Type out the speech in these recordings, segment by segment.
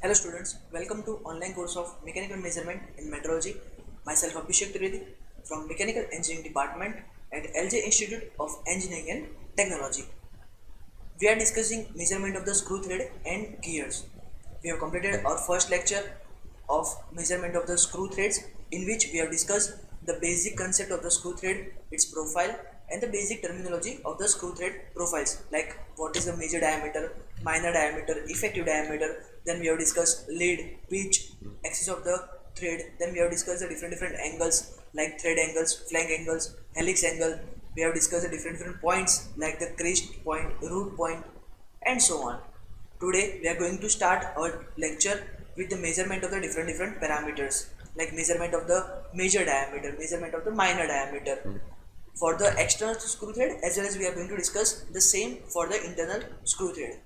Hello students, welcome to online course of Mechanical Measurement in Metrology. Myself Abhishek Trivedi from Mechanical Engineering Department at LJ Institute of Engineering and Technology. We are discussing measurement of the screw thread and gears. We have completed our first lecture of measurement of the screw threads, in which we have discussed the basic concept of the screw thread, its profile, and the basic terminology of the screw thread profiles, like what is the major diameter, minor diameter, effective diameter. Then we have discussed lead, pitch, axis of the thread. Then we have discussed the different angles, like thread angles, flank angles, helix angle. We have discussed the different points, like the crest point, root point, and so on. Today we are going to start our lecture with the measurement of the different parameters, like measurement of the major diameter, measurement of the minor diameter for the external screw thread, as well as we are going to discuss the same for the internal screw thread.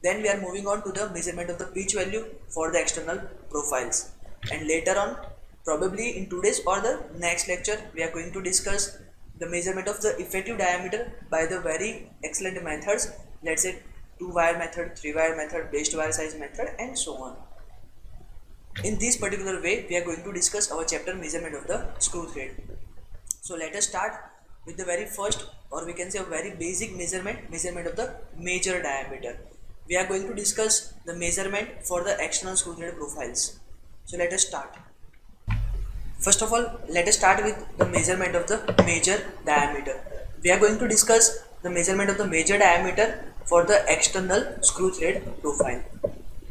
Then we are moving on to the measurement of the pitch value for the external profiles, and later on, probably in today's or the next lecture, we are going to discuss the measurement of the effective diameter by the very excellent methods, let's say 2 wire method, 3 wire method, based wire size method, and so on. In this particular way, we are going to discuss our chapter measurement of the screw thread. So let us start with the very first, or we can say a very basic measurement of the major diameter. We are going to discuss the measurement for the external screw thread profiles. So let us start. First of all, let us start with the measurement of the major diameter. We are going to discuss the measurement of the major diameter for the external screw thread profile.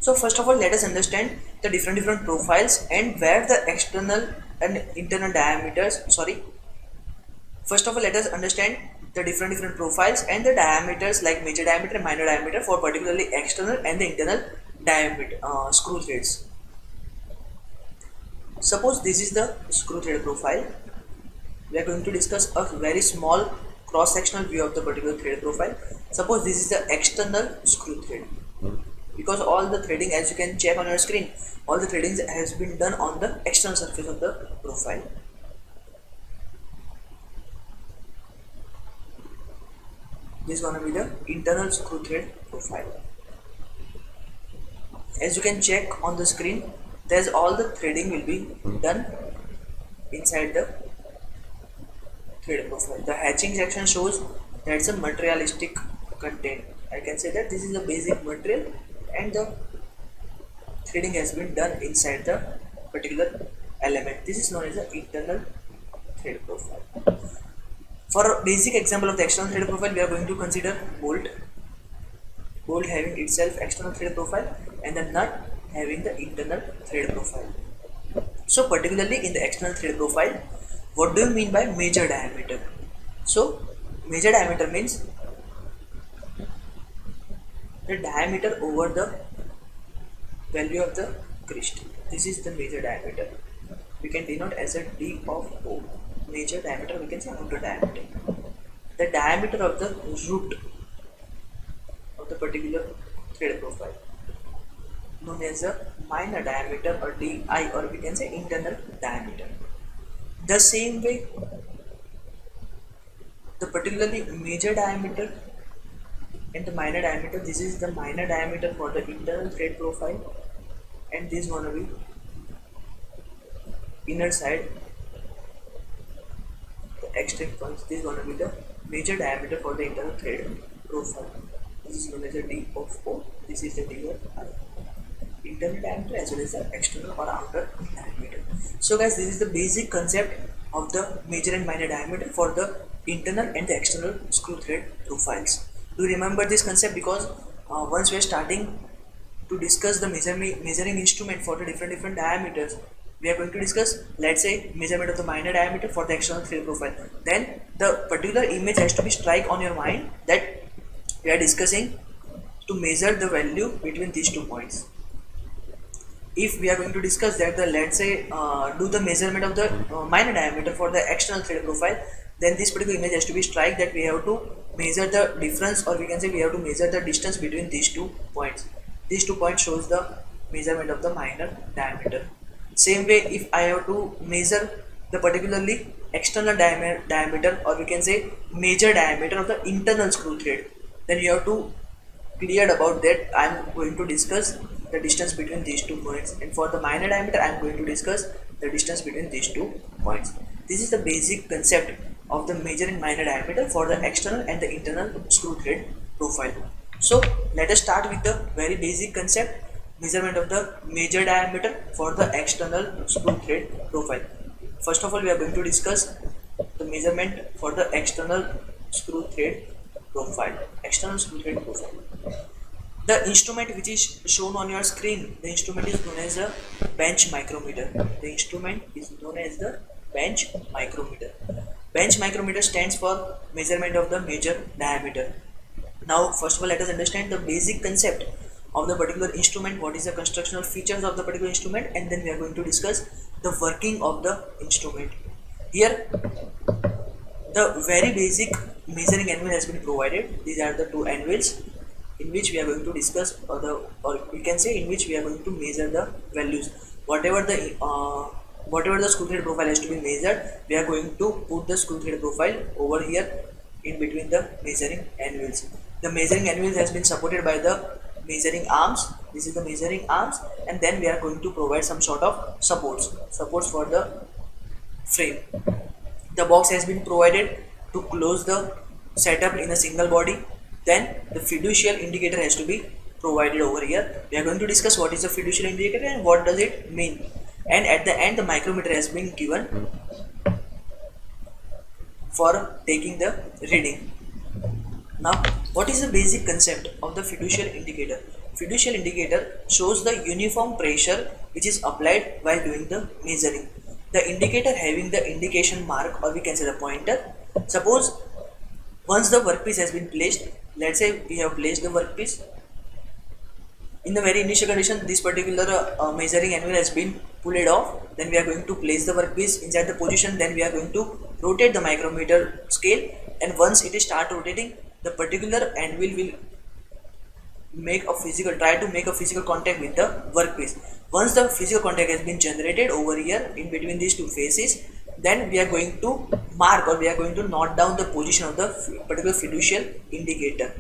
So first of all, let us understand the different profiles and where the external and internal diameters, first of all, let us understand the different profiles and the diameters, like major diameter and minor diameter, for particularly external and the internal diameter screw threads. Suppose this is the screw thread profile. We are going to discuss a very small cross-sectional view of the particular thread profile. Suppose this is the external screw thread, because all the threading, as you can check on your screen, all the threading has been done on the external surface of the profile. This is going to be the internal screw thread profile. As you can check on the screen, there's all the threading will be done inside the thread profile. The hatching section shows that's a materialistic content. I can say that this is the basic material and the threading has been done inside the particular element. This is known as the internal thread profile. For a basic example of the external thread profile, we are going to consider bolt. Bolt having itself external thread profile and the nut having the internal thread profile. So particularly in the external thread profile, what do you mean by major diameter? So major diameter means the diameter over the value of the crest. This is the major diameter. We can denote as a D of O. Major diameter, we can say outer diameter. The diameter of the root of the particular thread profile, known as a minor diameter, or DI, or we can say internal diameter. The same way, the particularly major diameter and the minor diameter, this is the minor diameter for the internal thread profile, and this is going to be inner side, the extreme points. This is going to be the major diameter for the internal thread profile. This is known as a D of O. This is the D of I. Internal diameter as well as the external or outer diameter. So guys, this is the basic concept of the major and minor diameter for the internal and the external screw thread profiles. Do remember this concept, because once we are starting to discuss the measuring instrument for the different diameters, we are going to discuss, let's say, measurement of the minor diameter for the external thread profile. Then the particular image has to be strike on your mind that we are discussing to measure the value between these 2 points. If we are going to discuss that, let's say do the measurement of the minor diameter for the external thread profile, then this particular image has to be strike that we have to measure the difference, or we can say we have to measure the distance between these 2 points. These 2 points shows the measurement of the minor diameter. Same way, if I have to measure the particularly external diameter, or we can say major diameter of the internal screw thread, then you have to cleared about that. I am going to discuss the distance between these 2 points, and for the minor diameter I am going to discuss the distance between these 2 points. This is the basic concept of the major and minor diameter for the external and the internal screw thread profile. So let us start with the very basic concept, measurement of the major diameter for the external screw thread profile. First of all, we are going to discuss the measurement for the external screw thread profile. External screw thread profile. The instrument which is shown on your screen, the instrument is known as a bench micrometer. The instrument is known as the bench micrometer. Bench micrometer stands for measurement of the major diameter. Now, first of all, let us understand the basic concept of the particular instrument, what is the constructional features of the particular instrument, and then we are going to discuss the working of the instrument. Here, the very basic measuring anvil has been provided. These are the two anvils in which we are going to discuss, or we can say in which we are going to measure the values. Whatever the screw thread profile has to be measured, we are going to put the screw thread profile over here in between the measuring anvils. The measuring anvil has been supported by the measuring arms. This is the measuring arms, and then we are going to provide some sort of supports for the frame. The box has been provided to close the setup in a single body. Then the fiducial indicator has to be provided over here. We are going to discuss what is the fiducial indicator and what does it mean. And at the end, the micrometer has been given for taking the reading. Now, what is the basic concept of the fiducial indicator? Fiducial indicator shows the uniform pressure which is applied while doing the measuring. The indicator having the indication mark, or we can say the pointer. Suppose once the workpiece has been placed, let's say we have placed the workpiece. In the very initial condition, this particular measuring anvil has been pulled off. Then we are going to place the workpiece inside the position. Then we are going to rotate the micrometer scale, and once it is start rotating, the particular anvil will try to make a physical contact with the workpiece. Once the physical contact has been generated over here in between these two faces, then we are going to mark, or we are going to note down the position of the particular fiducial indicator,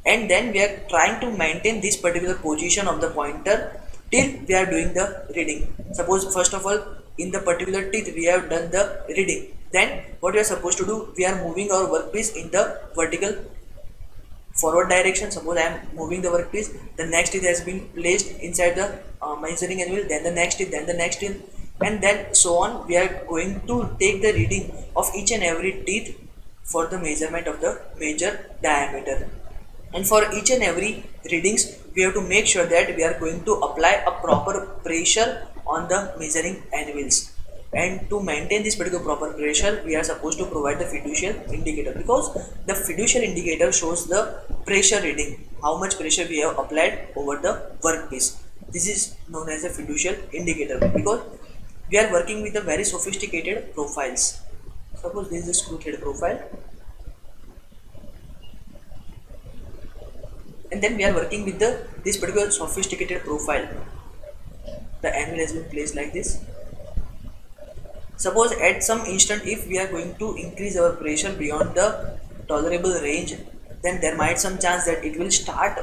and then we are trying to maintain this particular position of the pointer till we are doing the reading. Suppose first of all, in the particular teeth we have done the reading, then what we are supposed to do, we are moving our workpiece in the vertical forward direction. Suppose I am moving the workpiece, the next teeth has been placed inside the measuring anvil, then the next teeth, then the next teeth, and then so on. We are going to take the reading of each and every teeth for the measurement of the major diameter. And for each and every readings, we have to make sure that we are going to apply a proper pressure on the measuring anvils. And to maintain this particular proper pressure, we are supposed to provide the fiducial indicator, because the fiducial indicator shows the pressure reading, how much pressure we have applied over the workpiece. This is known as a fiducial indicator, because we are working with a very sophisticated profiles. Suppose this is a screw thread profile, and then we are working with this particular sophisticated profile. The anvil has been placed like this. Suppose at some instant, if we are going to increase our pressure beyond the tolerable range, then there might some chance that it will start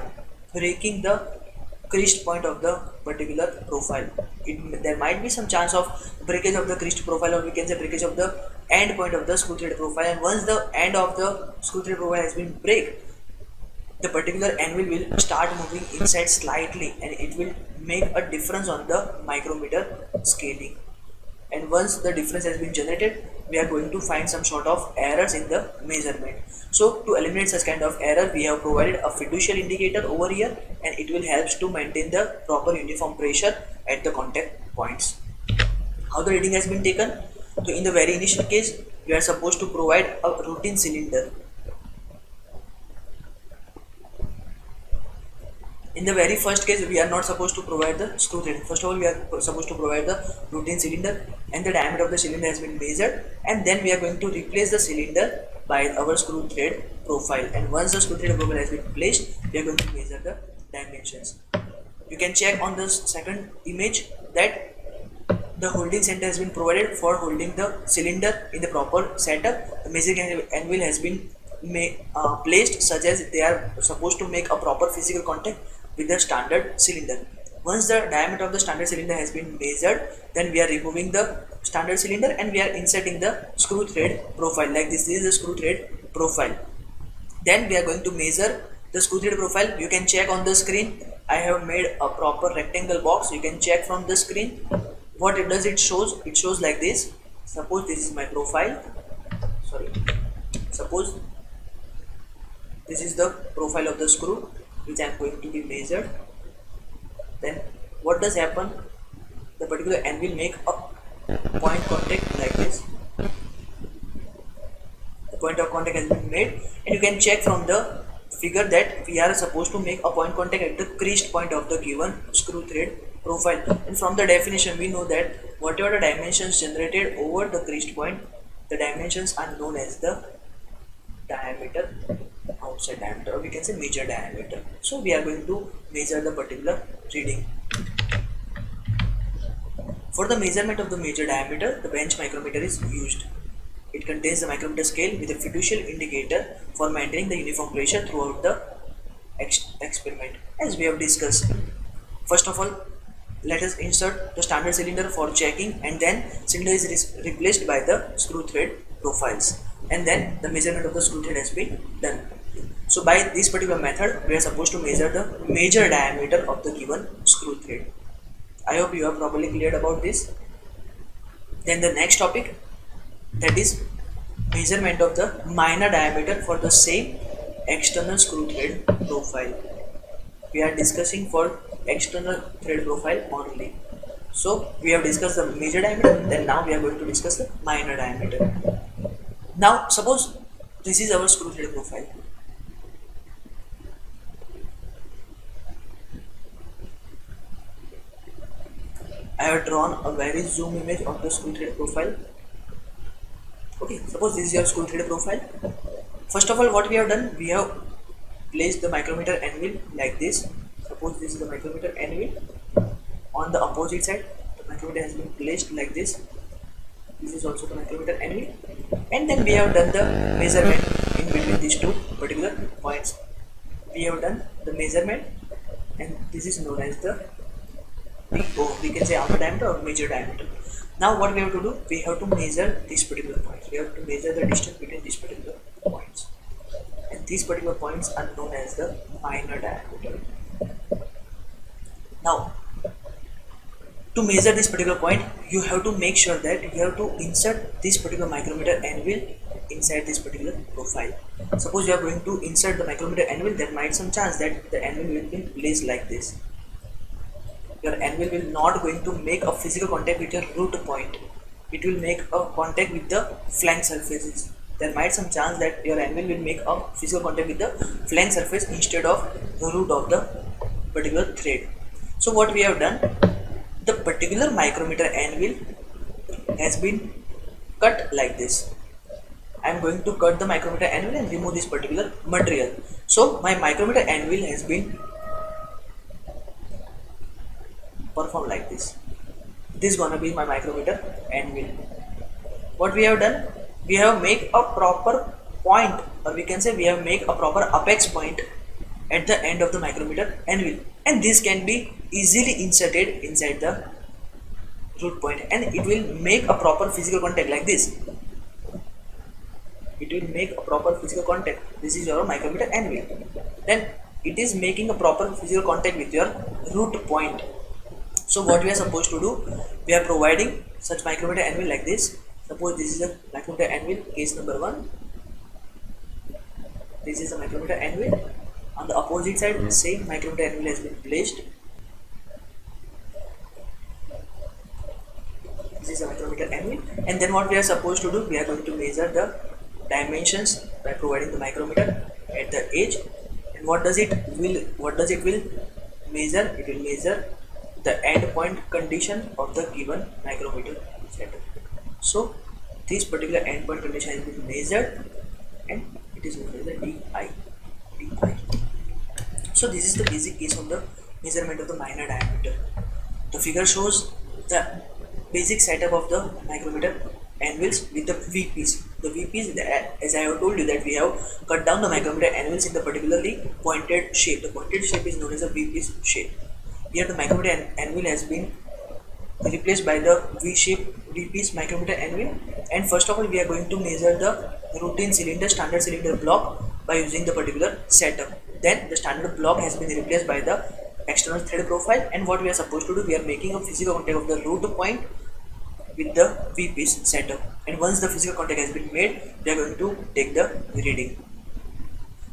breaking the creased point of the particular profile. There might be some chance of breakage of the creased profile, or we can say breakage of the end point of the screw thread profile. And once the end of the screw thread profile has been break, the particular anvil will start moving inside slightly, and it will make a difference on the micrometer scaling. And once the difference has been generated, we are going to find some sort of errors in the measurement. So to eliminate such kind of error, we have provided a fiducial indicator over here, and it will help to maintain the proper uniform pressure at the contact points. How the reading has been taken? So in the very initial case, we are supposed to provide a routine cylinder. In the very first case, we are not supposed to provide the screw thread. First of all, we are supposed to provide the routine cylinder, and the diameter of the cylinder has been measured, and then we are going to replace the cylinder by our screw thread profile. And once the screw thread profile has been placed, we are going to measure the dimensions. You can check on the second image that the holding center has been provided for holding the cylinder in the proper setup. The measuring anvil has been placed such as they are supposed to make a proper physical contact with the standard cylinder. Once the diameter of the standard cylinder has been measured, then we are removing the standard cylinder and we are inserting the screw thread profile like this. This is the screw thread profile. Then we are going to measure the screw thread profile. You can check on the screen. I have made a proper rectangle box. You can check from the screen. What it does, it shows like this. Suppose this is my profile. Sorry. Suppose this is the profile of the screw which I am going to be measured. Then what does happen? The particular end will make a point contact like this. The point of contact has been made, and you can check from the figure that we are supposed to make a point contact at the creased point of the given screw thread profile. And from the definition we know that whatever the dimensions generated over the creased point, the dimensions are known as the diameter, outside diameter, or we can say major diameter. So we are going to measure the particular reading. For the measurement of the major diameter, the bench micrometer is used. It contains the micrometer scale with a fiducial indicator for maintaining the uniform pressure throughout the experiment, as we have discussed. First of all, let us insert the standard cylinder for checking, and then cylinder is replaced by the screw thread profiles, and then the measurement of the screw thread has been done. So by this particular method, we are supposed to measure the major diameter of the given screw thread. I hope you are properly cleared about this. Then the next topic, that is measurement of the minor diameter for the same external screw thread profile. We are discussing for external thread profile only. So we have discussed the major diameter, then now we are going to discuss the minor diameter. Now suppose this is our screw thread profile. I have drawn a very zoom image of the screw thread profile. Okay, suppose this is your screw thread profile. First of all, what we have done, we have placed the micrometer anvil like this. Suppose this is the micrometer anvil. On the opposite side, the micrometer has been placed like this. This is also the micrometer anvil. And then we have done the measurement in between these two particular points. We have done the measurement, and this is known as the we can say outer diameter or major diameter. Now what we have to do, we have to measure these particular points. We have to measure the distance between these particular points, and these particular points are known as the minor diameter. Now to measure this particular point, you have to make sure that you have to insert this particular micrometer anvil inside this particular profile. Suppose you are going to insert the micrometer anvil, there might some chance that the anvil will be placed like this. Your anvil will not going to make a physical contact with your root point. It will make a contact with the flank surfaces. There might some chance that your anvil will make a physical contact with the flank surface instead of the root of the particular thread. So what we have done, the particular micrometer anvil has been cut like this. I am going to cut the micrometer anvil and remove this particular material. So my micrometer anvil has been performed like this. This is gonna be my micrometer anvil. What we have done, we have make a proper point, or we can say we have make a proper apex point at the end of the micrometer anvil, and this can be easily inserted inside the root point, and it will make a proper physical contact like this. It will make a proper physical contact. This is your micrometer anvil. Then it is making a proper physical contact with your root point. So what we are supposed to do, we are providing such micrometer anvil like this. Suppose this is a micrometer anvil, case number 1. This is a micrometer anvil. On the opposite side, the same micrometer anvil has been placed. This is a micrometer anvil. And then what we are supposed to do, we are going to measure the dimensions by providing the micrometer at the edge. And what does it will measure? It will measure the end point condition of the given micrometer setup. So this particular end point condition has been measured, and it is known as the DI. So this is the basic case of the measurement of the minor diameter. The figure shows the basic setup of the micrometer anvils with the VPs. The VPs, as I have told you, that we have cut down the micrometer anvils in the particularly pointed shape. The pointed shape is known as a VPs shape. Here the micrometer anvil has been replaced by the V-shaped D-piece micrometer anvil. And first of all, we are going to measure the routine cylinder, standard cylinder block by using the particular setup. Then the standard block has been replaced by the external thread profile, and what we are supposed to do, we are making a physical contact of the root point with the V-piece setup. And once the physical contact has been made, we are going to take the reading.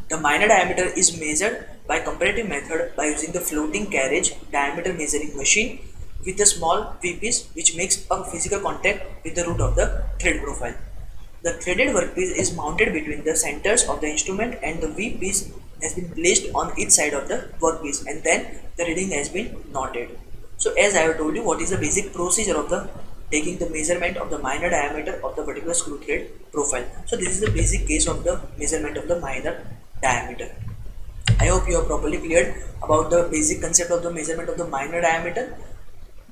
The minor diameter is measured by comparative method by using the floating carriage diameter measuring machine with a small V-piece which makes a physical contact with the root of the thread profile. The threaded workpiece is mounted between the centers of the instrument, and the V-piece has been placed on each side of the workpiece, and then the reading has been noted. So as I have told you, what is the basic procedure of the taking the measurement of the minor diameter of the particular screw thread profile. So this is the basic case of the measurement of the minor diameter. I hope you are properly cleared about the basic concept of the measurement of the minor diameter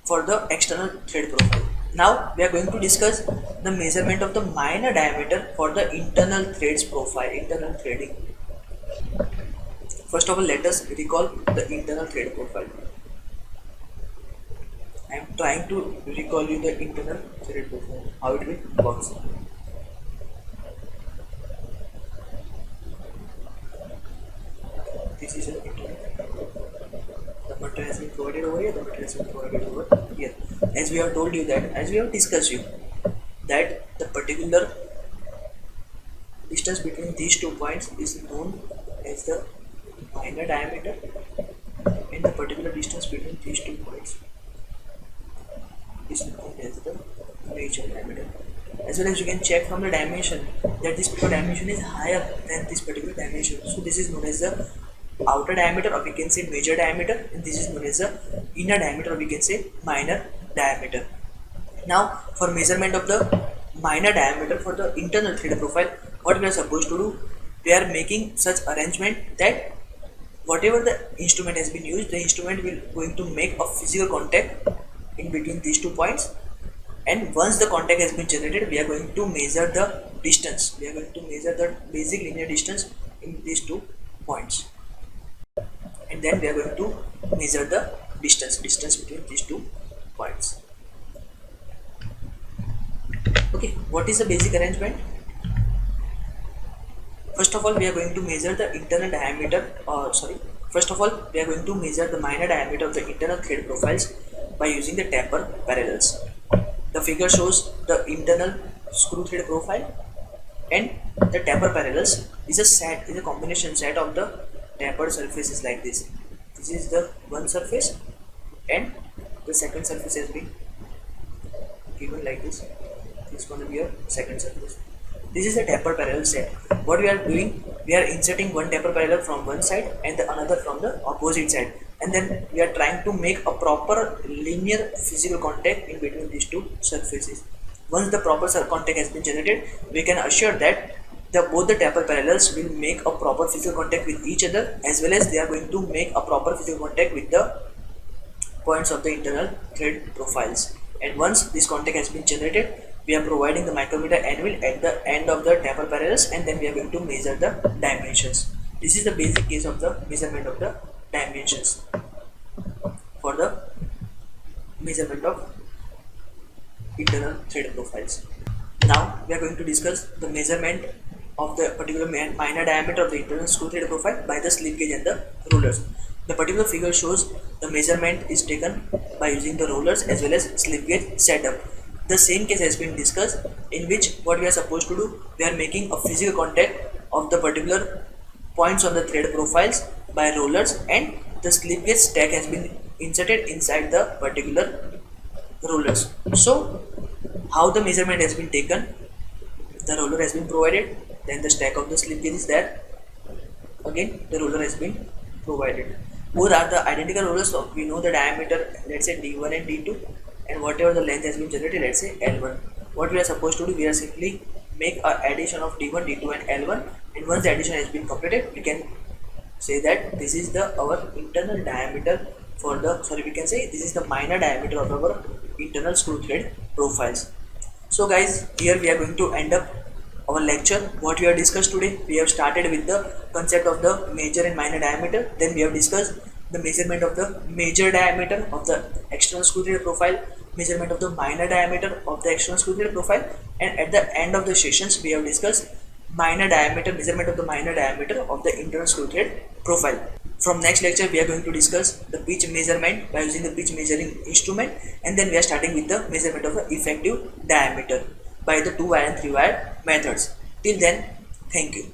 for the external thread profile. Now we are going to discuss the measurement of the minor diameter for the internal threads profile, internal threading. First of all, let us recall the internal thread profile. I am trying to recall you the internal thread profile, how it will work. This is an internal. The material has been provided over here, the material has been provided over here. As we have told you that, as we have discussed you, that the particular distance between these 2 points is known as the minor diameter, and the particular distance between these 2 points is known as the major diameter. As well as you can check from the dimension that this particular dimension is higher than this particular dimension. So this is known as the outer diameter, or we can say major diameter, and this is known as the inner diameter, or we can say minor diameter. Now for measurement of the minor diameter for the internal thread profile, what we are supposed to do, we are making such arrangement that whatever the instrument has been used, the instrument will going to make a physical contact in between these 2 points, and once the contact has been generated, we are going to measure the distance. We are going to measure the basic linear distance in these 2 points, and then we are going to measure the distance between these 2 points. Okay, what is the basic arrangement? First of all, we are going to measure the internal diameter, first of all, we are going to measure the minor diameter of the internal thread profiles by using the taper parallels. The figure shows the internal screw thread profile, and the taper parallels is a combination set of the tapered surfaces like this. This is the one surface, and the second surface has been given like this. This is going to be a second surface. This is a taper parallel set. What we are doing, we are inserting one taper parallel from one side and the another from the opposite side, and then we are trying to make a proper linear physical contact in between these 2 surfaces. Once the proper contact has been generated, we can assure that both the taper parallels will make a proper physical contact with each other, as well as they are going to make a proper physical contact with the points of the internal thread profiles. And once this contact has been generated, we are providing the micrometer anvil at the end of the taper parallels, and then we are going to measure the dimensions. This is the basic case of the measurement of the dimensions for the measurement of internal thread profiles. Now we are going to discuss the measurement of the particular minor diameter of the internal screw thread profile by the slip gauge and the rollers. The particular figure shows the measurement is taken by using the rollers as well as slip gauge setup. The same case has been discussed, in which what we are supposed to do, we are making a physical contact of the particular points on the thread profiles by rollers, and the slip gauge stack has been inserted inside the particular rollers. So how the measurement has been taken, the roller has been provided, then the stack of the slip gauge is there, again the roller has been provided. Both are the identical rollers, so we know the diameter, let's say D1 and D2, and whatever the length has been generated, let's say L1. What we are supposed to do, we are simply make a addition of D1, D2 and L1, and once the addition has been completed, we can say that this is our internal diameter for the, we can say this is the minor diameter of our internal screw thread profiles. So guys, here we are going to end up our lecture. What we have discussed today, we have started with the concept of the major and minor diameter, then we have discussed the measurement of the major diameter of the external screw thread profile, measurement of the minor diameter of the external screw thread profile, and at the end of the sessions we have discussed measurement of the minor diameter of the internal screw thread profile. From next lecture we are going to discuss the pitch measurement by using the pitch measuring instrument, and then we are starting with the measurement of the effective diameter by the 2 wire and 3 wire methods. Till then, thank you.